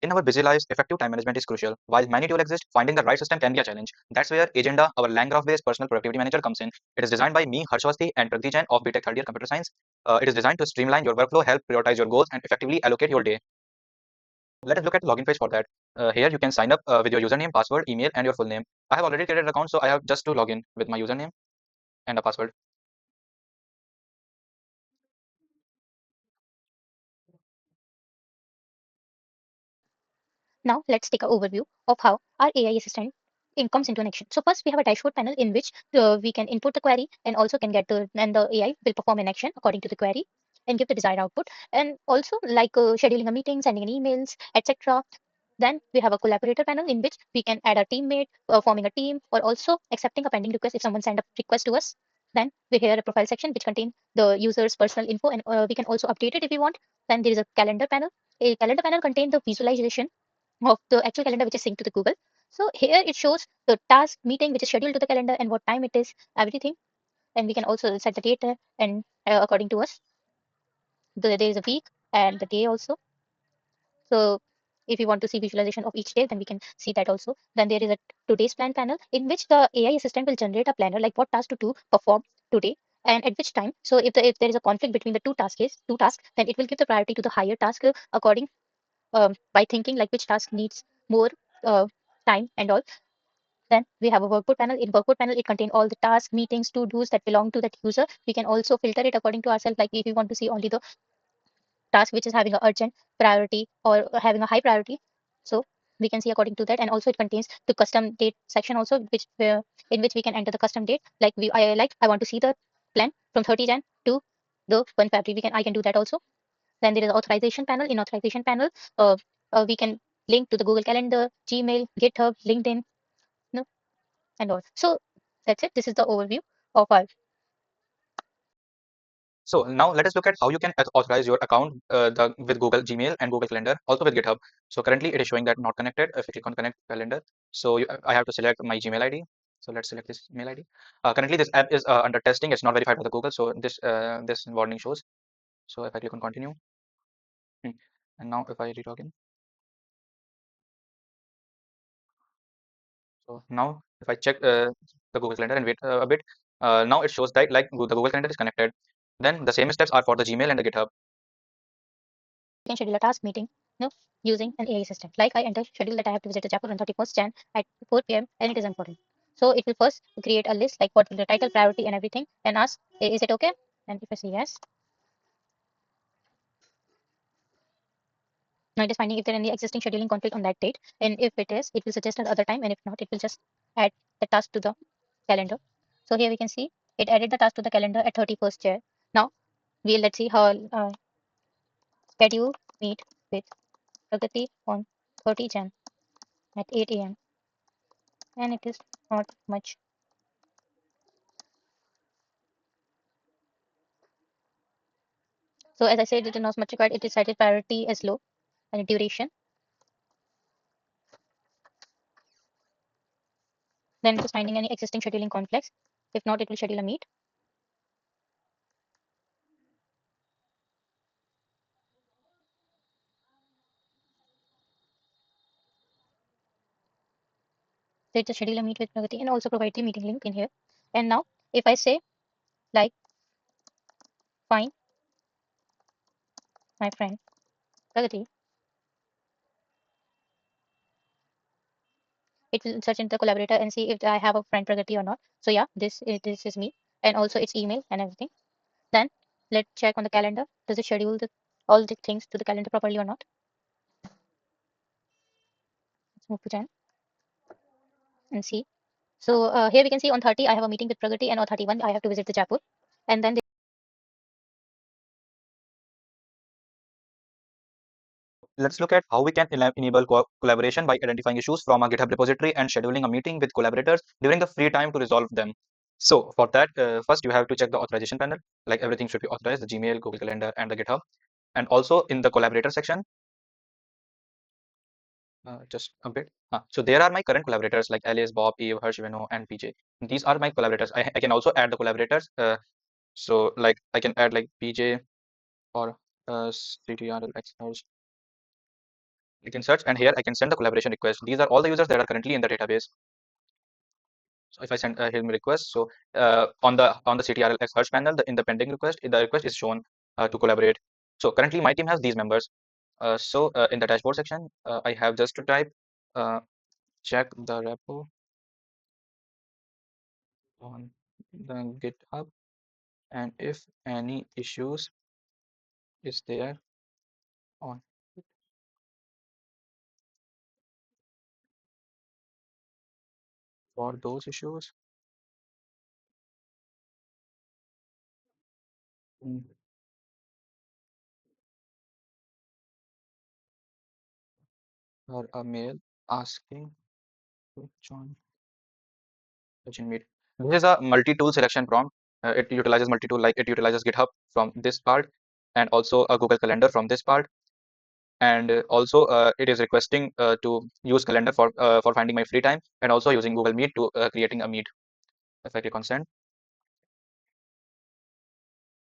In our busy lives, effective time management is crucial. While many tools exist, finding the right system can be a challenge. That's where Agenda, our Landgraph-based personal productivity manager, comes in. It is designed by me, Awasthi, and Pragati Jain of Btech third year computer science. It is designed to streamline your workflow, help prioritize your goals, and effectively allocate your day. Let us look at the login page for that. Here you can sign up with your username, password, email, and your full name. I have already created an account, so I have just to log in with my username and a password. Now let's take an overview of how our AI assistant comes into an action. So first we have a dashboard panel in which we can input the query and also can get the AI will perform an action according to the query and give the desired output. And also like scheduling a meeting, sending an emails, etc. Then we have a collaborator panel in which we can add a teammate, forming a team, or also accepting a pending request if someone send a request to us. Then we have a profile section which contain the user's personal info, and we can also update it if we want. Then there is a calendar panel. A calendar panel contains the visualization of the actual calendar which is synced to the Google. So here it shows the task meeting which is scheduled to the calendar and what time it is, everything. And we can also set the date and according to us, there is a week and the day also. So if you want to see visualization of each day, then we can see that also. Then there is a today's plan panel in which the AI assistant will generate a planner like what task to do perform today and at which time. So if there is a conflict between the two tasks, then it will give the priority to the higher task according by thinking like which task needs more uh, time and all. Then we have a workbook panel. In workbook panel, it contains all the tasks, meetings, to-dos that belong to that user. We can also filter it according to ourselves. Like if we want to see only the task which is having a urgent priority or having a high priority, so we can see according to that. And also it contains the custom date section also, which in which we can enter the custom date. Like I want to see the plan from 30 Jan to the 1 February. I can do that also. Then there is authorization panel. In authorization panel, uh, we can link to the Google Calendar, Gmail, GitHub, LinkedIn, no, and all. So that's it. This is the overview of our. So now let us look at how you can authorize your account with Google Gmail and Google Calendar, also with GitHub. So currently it is showing that not connected. If you click on connect calendar, so I have to select my Gmail ID. So let's select this mail ID. Currently this app is under testing. It's not verified by the Google. So this warning shows. So if I click on continue, hmm, and now if I re-log in, so now if I check the Google Calendar and wait a bit, now it shows that like the Google Calendar is connected. Then the same steps are for the Gmail and the GitHub. You can schedule a task meeting, no, using an AI system. Like I enter schedule that I have to visit the Jaipur on 31st Jan at 4 p.m. and it is important. So it will first create a list like what will the title, priority, and everything, and ask, is it okay? And if I say yes, now it is finding if there are any existing scheduling conflict on that date. And if it is, it will suggest another time. And if not, it will just add the task to the calendar. So here we can see it added the task to the calendar at 31st Jan. Now let's see how schedule meet with Pragati on 30 Jan at 8 a.m. And it is not much. So as I said, it is not much required. It is cited priority as low and duration. Then it is finding any existing scheduling conflicts. If not, it will schedule a meet. So it just schedule a meet with Pragati and also provide the meeting link in here. And now if I say like find my friend Pragati, it will search in the collaborator and see if I have a friend Pragati or not. So yeah, this is me and also its email and everything. Then let's check on the calendar. Does it schedule all the things to the calendar properly or not? Let's move to Jan and see. So here we can see on 30 I have a meeting with Pragati and on 31 I have to visit the Jaipur. And then Let's look at how we can enable collaboration by identifying issues from a GitHub repository and scheduling a meeting with collaborators during the free time to resolve them. So for that, first you have to check the authorization panel, like everything should be authorized, the Gmail, Google Calendar, and the GitHub. And also in the collaborator section, just a bit. So there are my current collaborators like Alice, Bob, Eve, Harsh, Vino, and PJ. These are my collaborators. I can also add the collaborators. So like I can add like PJ or CTR, I can search, and here I can send the collaboration request. These are all the users that are currently in the database. So if I send him request, so on the CTRL search panel, in the pending request, the request is shown to collaborate. So currently my team has these members. In the dashboard section, I have just to type uh, check the repo on the GitHub, and if any issues is there on for those issues, mm, or a mail asking to join Virgin Meet. This is a multi-tool selection prompt. It utilizes multi-tool, like it utilizes GitHub from this part, and also a Google Calendar from this part. And also it is requesting to use Calendar for finding my free time, and also using Google Meet to creating a meet. If I click on send,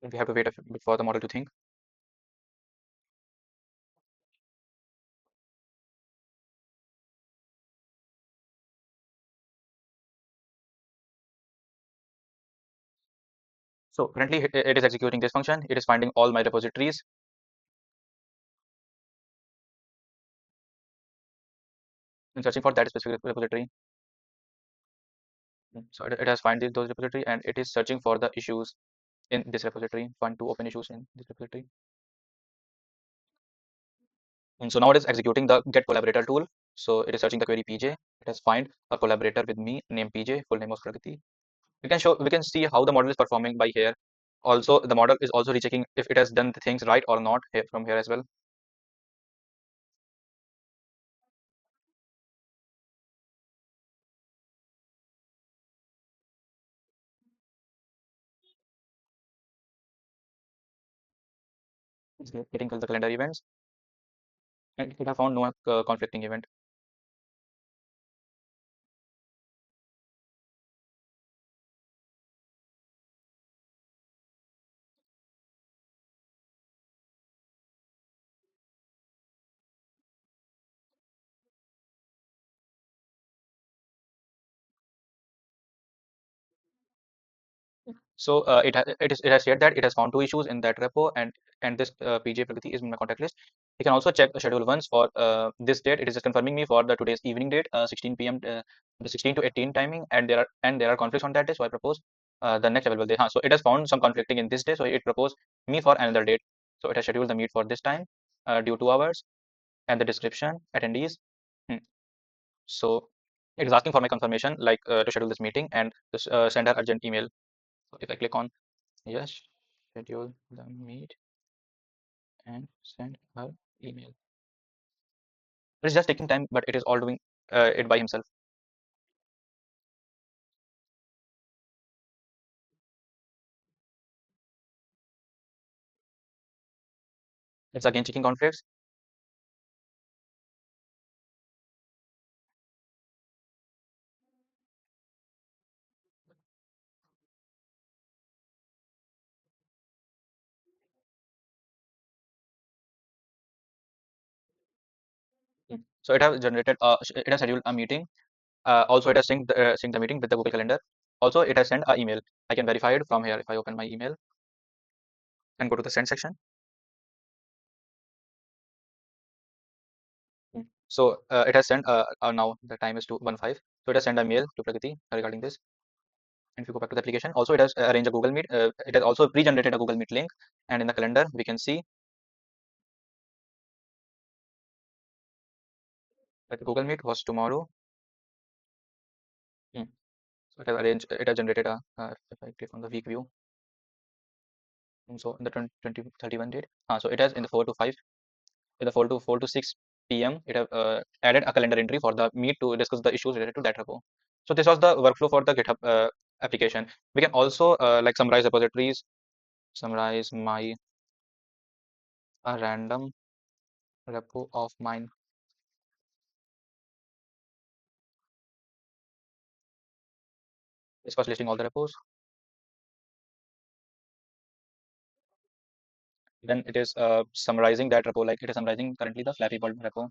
we have to wait a bit for the model to think. So currently it is executing this function. It is finding all my repositories and searching for that specific repository. So it has find those repository, and it is searching for the issues in this repository, find two open issues in this repository. And so now it is executing the get collaborator tool. So it is searching the query PJ. It has find a collaborator with me named PJ, full name was Pragati. We can see how the model is performing by here. Also, the model is also rechecking if it has done the things right or not here, from here as well. It's getting to the calendar events, and it have found no conflicting event. So it has shared that it has found two issues in that repo, and this PJ Pragati is in my contact list. You can also check the schedule once for this date. It is just confirming me for the today's evening date, 16 p.m. The 16 to 18 timing, and there are conflicts on that day. So I propose the next available day. So it has found some conflicting in this day, so it proposed me for another date. So it has scheduled the meet for this time, due 2 hours, and the description attendees. Hmm. So it is asking for my confirmation, like to schedule this meeting and send her urgent email. So if I click on yes, schedule the meet and send her email. It's just taking time, but it is all doing it by himself. It's again checking conflicts. So it has generated, it has scheduled a meeting. Also, it has synced the meeting with the Google Calendar. Also, it has sent an email. I can verify it from here if I open my email and go to the send section. So it has sent, now the time is 2:15. So it has sent a mail to Pragati regarding this. And if you go back to the application, also it has arranged a Google Meet. It has also pre-generated a Google Meet link, and in the calendar we can see that the Google Meet was tomorrow. Hmm. So it has arranged, it has generated a, if I click on the week view, so in the 2031 date, so it has in the 4 to 5, in the 4 to 6 p.m. it have added a calendar entry for the meet to discuss the issues related to that repo. So this was the workflow for the GitHub application. We can also like summarize repositories, summarize my a random repo of mine. This was listing all the repos. Then it is summarizing that repo, like it is summarizing currently the Flappy Bird repo.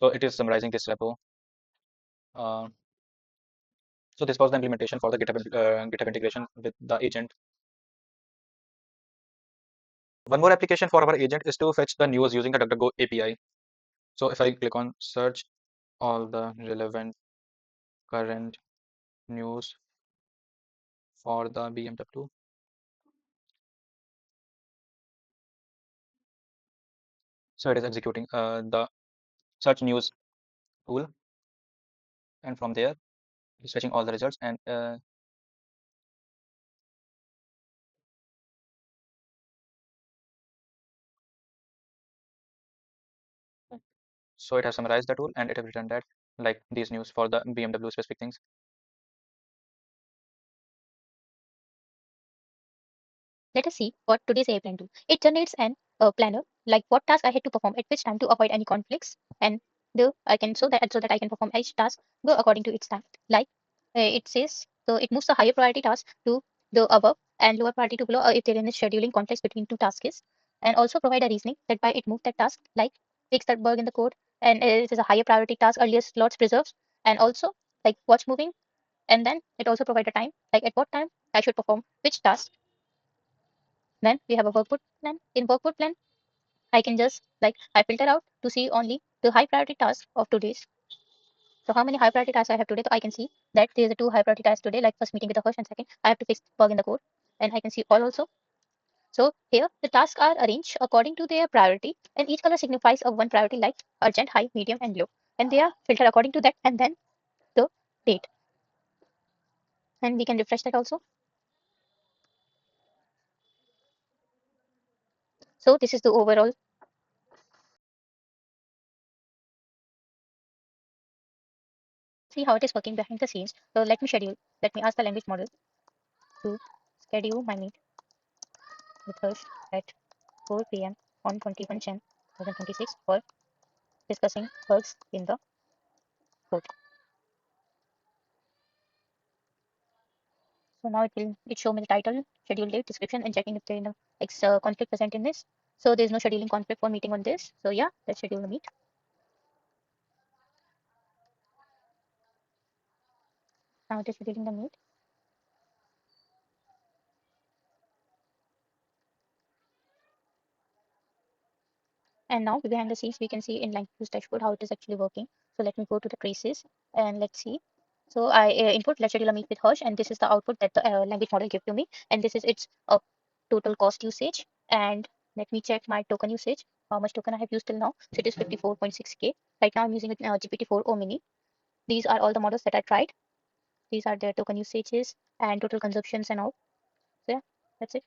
So it is summarizing this repo. Uh, so this was the implementation for the GitHub integration with the agent. One more application for our agent is to fetch the news using the DuckDuckGo API. So if I click on search all the relevant current news for the BMW, so it is executing the search news tool, and from there it's fetching all the results, and so it has summarized the tool and it has written that like these news for the BMW specific things. Let us see what today's AI plan do. It generates an planner, like what task I had to perform at which time to avoid any conflicts, and I can so that I can perform each task go according to its time. Like it says, so it moves the higher priority task to the above and lower priority to below if there is any scheduling conflicts between two tasks, and also provide a reasoning that why it moved that task, like fix that bug in the code, and it is a higher priority task, earlier slots preserves, and also like what's moving, and then it also provide a time, like at what time I should perform which task. Then we have a workbook plan. In workbook plan, I can just I filter out to see only the high priority tasks of today's. So how many high priority tasks I have today? So I can see that there's a two high priority tasks today, like first meeting with the host and second, I have to fix bug in the code. And I can see all also. So here the tasks are arranged according to their priority, and each color signifies a one priority like urgent, high, medium, and low. And they are filtered according to that, and then the date. And we can refresh that also. So this is the overall. See how it is working behind the scenes. So let me schedule. Let me ask the language model to schedule my meet with her at 4 p.m. on 21 Jan 2026 for discussing bugs in the code. So now it show me the title, schedule date, description, and checking if there is no conflict present in this. So there is no scheduling conflict for meeting on this. So yeah, let's schedule the meet. Now it is scheduling the meet. And now behind the scenes, we can see in LangFuse dashboard how it is actually working. So let me go to the traces and let's see. So I input let's schedule a meet with Hirsch, and this is the output that the language model gave to me. And this is its total cost usage. And let me check my token usage, how much token I have used till now. So it is 54.6K. Right now I'm using GPT-4o mini. These are all the models that I tried. These are their token usages and total consumptions and all. So yeah, that's it.